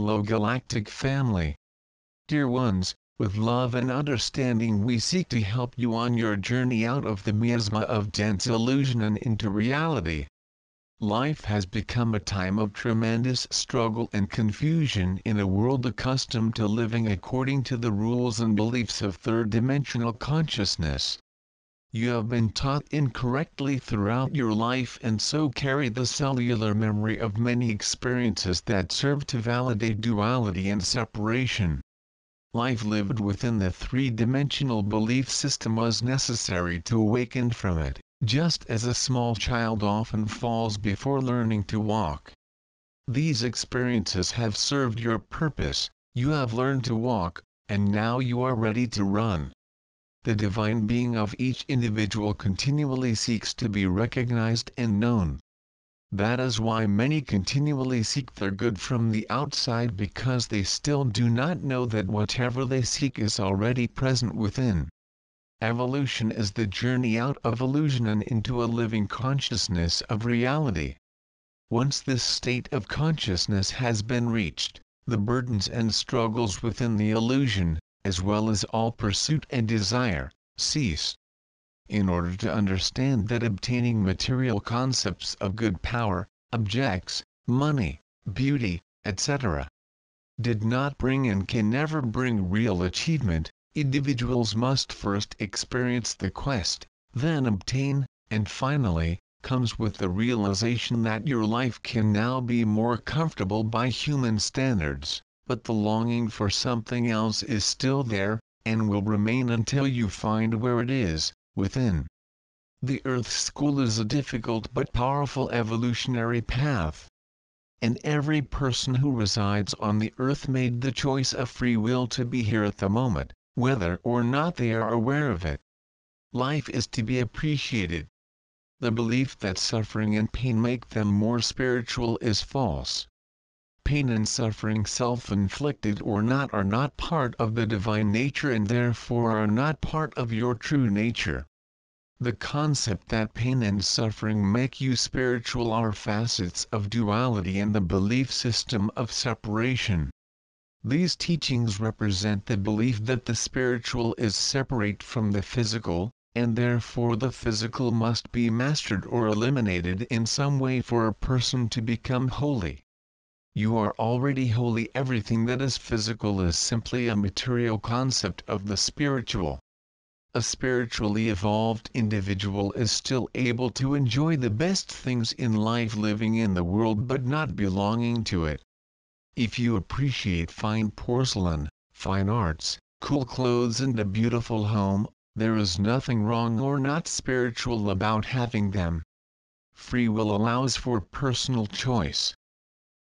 Hello Galactic family. Dear ones, with love and understanding we seek to help you on your journey out of the miasma of dense illusion and into reality. Life has become a time of tremendous struggle and confusion in a world accustomed to living according to the rules and beliefs of third-dimensional consciousness. You have been taught incorrectly throughout your life and so carry the cellular memory of many experiences that serve to validate duality and separation. Life lived within the three-dimensional belief system was necessary to awaken from it, just as a small child often falls before learning to walk. These experiences have served your purpose, you have learned to walk, and now you are ready to run. The divine being of each individual continually seeks to be recognized and known. That is why many continually seek their good from the outside because they still do not know that whatever they seek is already present within. Evolution is the journey out of illusion and into a living consciousness of reality. Once this state of consciousness has been reached, the burdens and struggles within the illusion, as well as all pursuit and desire, cease. In order to understand that obtaining material concepts of good power, objects, money, beauty, etc., did not bring and can never bring real achievement, individuals must first experience the quest, then obtain, and finally, comes with the realization that your life can now be more comfortable by human standards. But the longing for something else is still there, and will remain until you find where it is, within. The Earth School is a difficult but powerful evolutionary path. And every person who resides on the Earth made the choice of free will to be here at the moment, whether or not they are aware of it. Life is to be appreciated. The belief that suffering and pain make them more spiritual is false. Pain and suffering, self-inflicted or not, are not part of the divine nature and therefore are not part of your true nature. The concept that pain and suffering make you spiritual are facets of duality and the belief system of separation. These teachings represent the belief that the spiritual is separate from the physical, and therefore the physical must be mastered or eliminated in some way for a person to become holy. You are already holy. Everything that is physical is simply a material concept of the spiritual. A spiritually evolved individual is still able to enjoy the best things in life, living in the world but not belonging to it. If you appreciate fine porcelain, fine arts, cool clothes and a beautiful home, there is nothing wrong or not spiritual about having them. Free will allows for personal choice.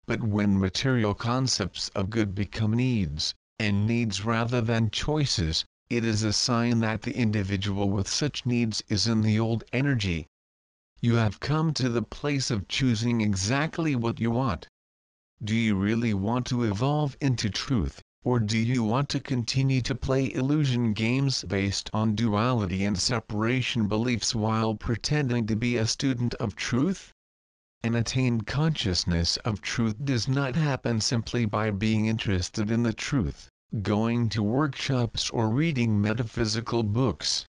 But when material concepts of good become needs, and needs rather than choices, it is a sign that the individual with such needs is in the old energy. You have come to the place of choosing exactly what you want. Do you really want to evolve into truth, or do you want to continue to play illusion games based on duality and separation beliefs while pretending to be a student of truth? An attained consciousness of truth does not happen simply by being interested in the truth, going to workshops or reading metaphysical books.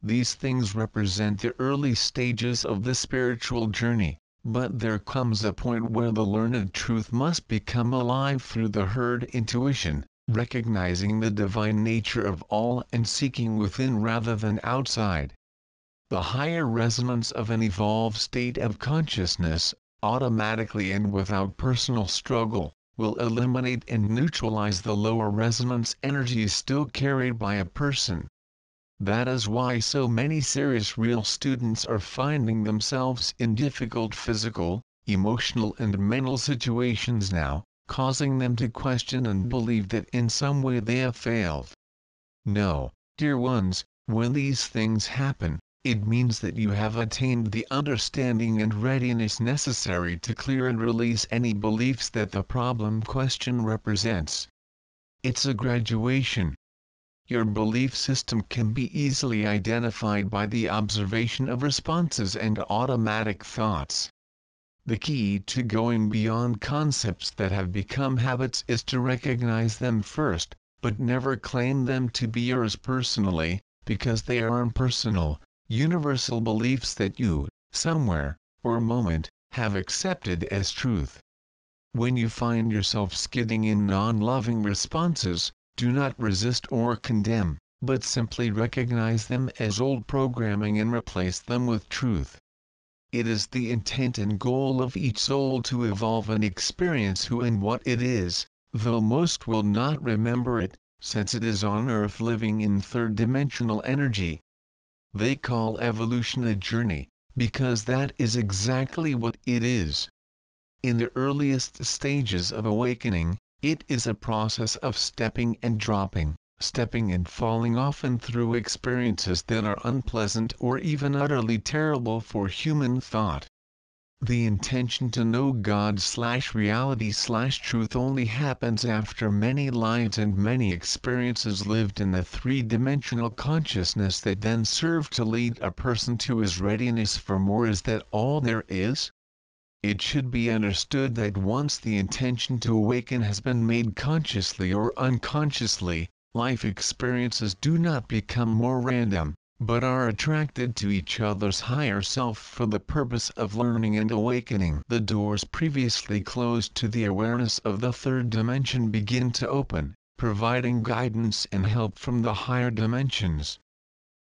These things represent the early stages of the spiritual journey, but there comes a point where the learned truth must become alive through the herd intuition, recognizing the divine nature of all and seeking within rather than outside. The higher resonance of an evolved state of consciousness, automatically and without personal struggle, will eliminate and neutralize the lower resonance energies still carried by a person. That is why so many serious real students are finding themselves in difficult physical, emotional and mental situations now, causing them to question and believe that in some way they have failed. No, dear ones, when these things happen, it means that you have attained the understanding and readiness necessary to clear and release any beliefs that the problem question represents. It's a graduation. Your belief system can be easily identified by the observation of responses and automatic thoughts. The key to going beyond concepts that have become habits is to recognize them first, but never claim them to be yours personally, because they are impersonal, universal beliefs that you, somewhere, or moment, have accepted as truth. When you find yourself skidding in non-loving responses, do not resist or condemn, but simply recognize them as old programming and replace them with truth. It is the intent and goal of each soul to evolve and experience who and what it is, though most will not remember it, since it is on Earth living in third-dimensional energy. They call evolution a journey, because that is exactly what it is. In the earliest stages of awakening, it is a process of stepping and dropping, stepping and falling often through experiences that are unpleasant or even utterly terrible for human thought. The intention to know God/reality/truth only happens after many lives and many experiences lived in the three-dimensional consciousness that then serve to lead a person to his readiness for more. Is that all there is? It should be understood that once the intention to awaken has been made consciously or unconsciously, life experiences do not become more random, but are attracted to each other's higher self for the purpose of learning and awakening. The doors previously closed to the awareness of the third dimension begin to open, providing guidance and help from the higher dimensions.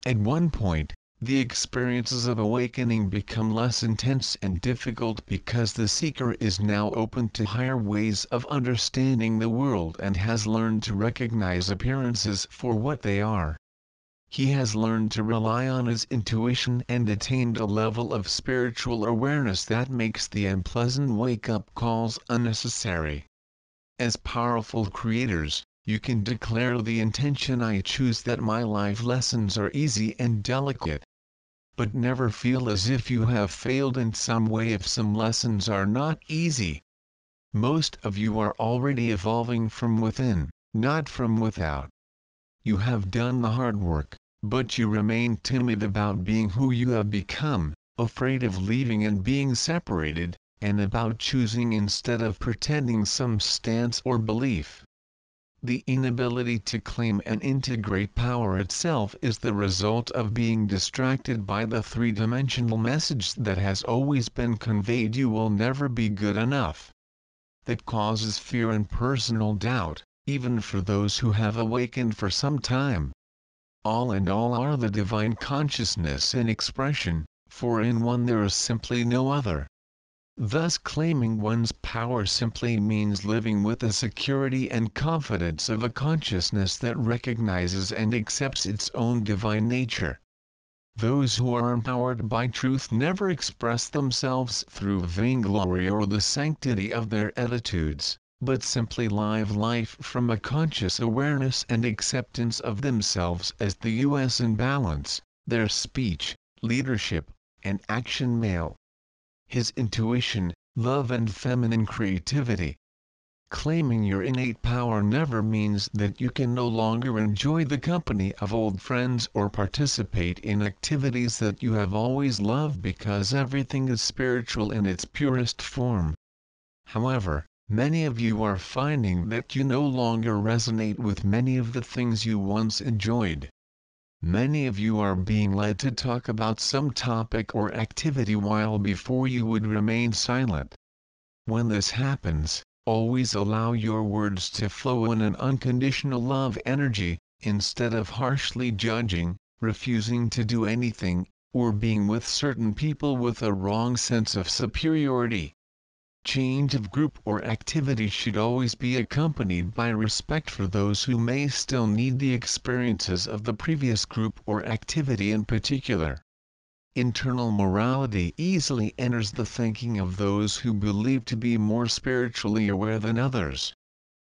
At one point, the experiences of awakening become less intense and difficult because the seeker is now open to higher ways of understanding the world and has learned to recognize appearances for what they are. He has learned to rely on his intuition and attained a level of spiritual awareness that makes the unpleasant wake-up calls unnecessary. As powerful creators, you can declare the intention: I choose that my life lessons are easy and delicate. But never feel as if you have failed in some way if some lessons are not easy. Most of you are already evolving from within, not from without. You have done the hard work, but you remain timid about being who you have become, afraid of leaving and being separated, and about choosing instead of pretending some stance or belief. The inability to claim and integrate power itself is the result of being distracted by the three-dimensional message that has always been conveyed: you will never be good enough. That causes fear and personal doubt, even for those who have awakened for some time. All and all are the divine consciousness in expression, for in one there is simply no other. Thus claiming one's power simply means living with the security and confidence of a consciousness that recognizes and accepts its own divine nature. Those who are empowered by truth never express themselves through vainglory or the sanctity of their attitudes, but simply live life from a conscious awareness and acceptance of themselves as the US in balance, their speech, leadership, and action male. His intuition, love and feminine creativity. Claiming your innate power never means that you can no longer enjoy the company of old friends or participate in activities that you have always loved, because everything is spiritual in its purest form. However, many of you are finding that you no longer resonate with many of the things you once enjoyed. Many of you are being led to talk about some topic or activity while before you would remain silent. When this happens, always allow your words to flow in an unconditional love energy, instead of harshly judging, refusing to do anything, or being with certain people with a wrong sense of superiority. Change of group or activity should always be accompanied by respect for those who may still need the experiences of the previous group or activity in particular. Internal morality easily enters the thinking of those who believe to be more spiritually aware than others.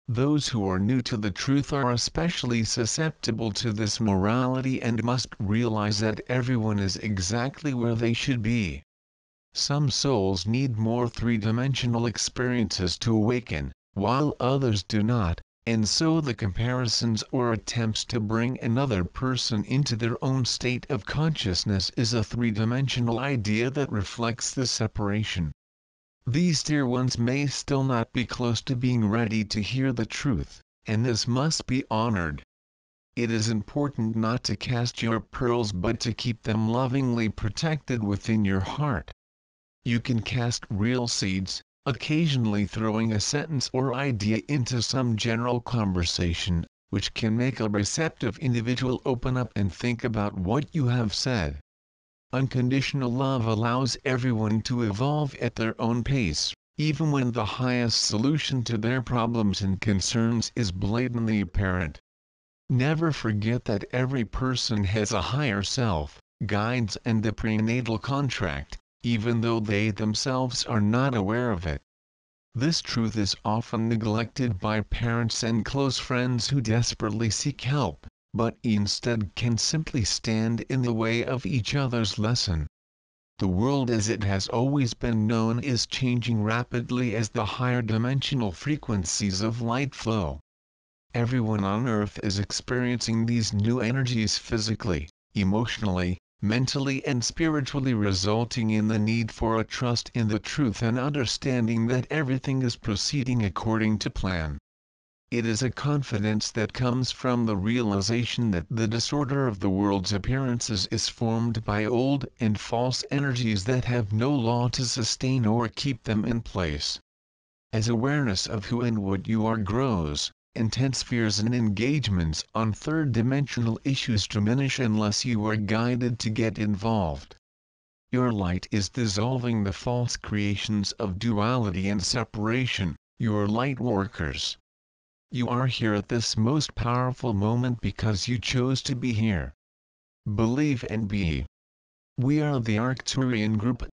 Those who are new to the truth are especially susceptible to this morality and must realize that everyone is exactly where they should be. Some souls need more three-dimensional experiences to awaken, while others do not, and so the comparisons or attempts to bring another person into their own state of consciousness is a three-dimensional idea that reflects the separation. These dear ones may still not be close to being ready to hear the truth, and this must be honored. It is important not to cast your pearls but to keep them lovingly protected within your heart. You can cast real seeds, occasionally throwing a sentence or idea into some general conversation, which can make a receptive individual open up and think about what you have said. Unconditional love allows everyone to evolve at their own pace, even when the highest solution to their problems and concerns is blatantly apparent. Never forget that every person has a higher self, guides and a prenatal contract, even though they themselves are not aware of it. This truth is often neglected by parents and close friends who desperately seek help, but instead can simply stand in the way of each other's lesson. The world as it has always been known is changing rapidly as the higher dimensional frequencies of light flow. Everyone on Earth is experiencing these new energies physically, emotionally, mentally and spiritually, resulting in the need for a trust in the truth and understanding that everything is proceeding according to plan. It is a confidence that comes from the realization that the disorder of the world's appearances is formed by old and false energies that have no law to sustain or keep them in place. As awareness of who and what you are grows, intense fears and engagements on third-dimensional issues diminish unless you are guided to get involved. Your light is dissolving the false creations of duality and separation, your light workers. You are here at this most powerful moment because you chose to be here. Believe and be. We are the ARCTURIAN group,